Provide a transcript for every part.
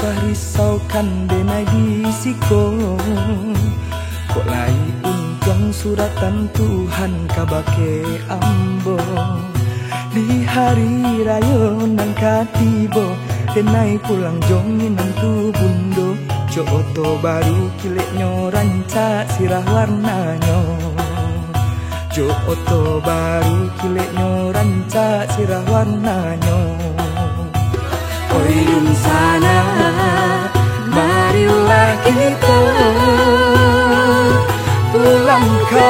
usah risaukan denai disiko. Kok lai untung suratan Tuhan kabake ambo. Di hari raya nang katibo denai pulang jongin nang tu bundo. Jo oto baru kileknyo rancak sirah warnanyo. Jo oto baru kileknyo rancak sirah warnanyo. Oi dun sana, marilah kita pulang ke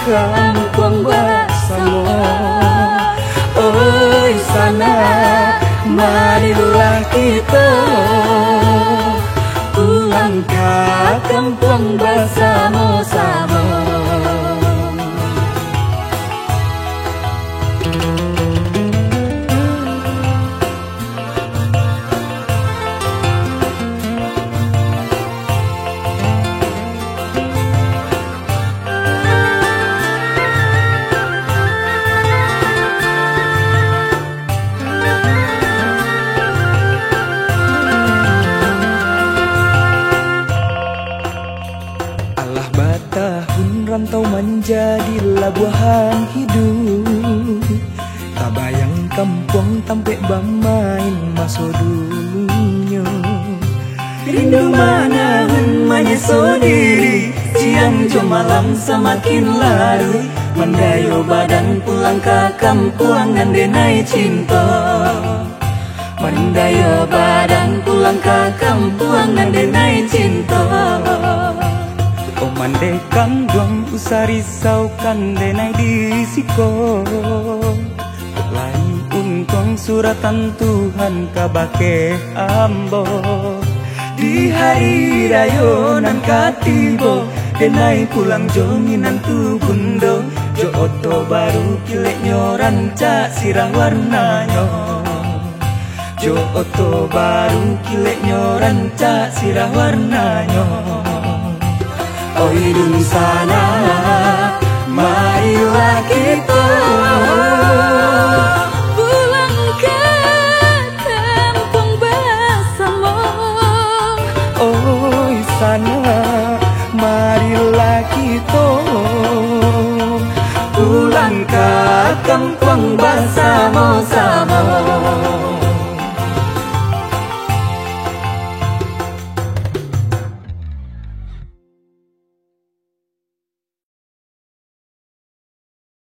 kampung bersama. Oi sana, marilah kita pulang ke kampung bersama-sama. Rantau menjadi labuhan hidup. Tak bayang kampung tampek bermain masa dulunya. Rindu mana menyeso diri, siang jo malam semakin larut. Mendayo badan pulang ke kampung dan denai cinta. Mendayo badan pulang ke kampung dan denai cinta. Mandekan dong usah risaukan denai disiko. Lai untung suratan Tuhan kabake ambo. Di hari rayo nan katibo denai pulang jonginan tu bundo. Jo oto baru kileknyo rancak sirah warnanyo. Jo oto baru kileknyo rancak sirah warnanyo. Oi dun sana, marilah kita pulang ke kampung bersama. Oi sana, marilah kita pulang ke kampung bersama-sama.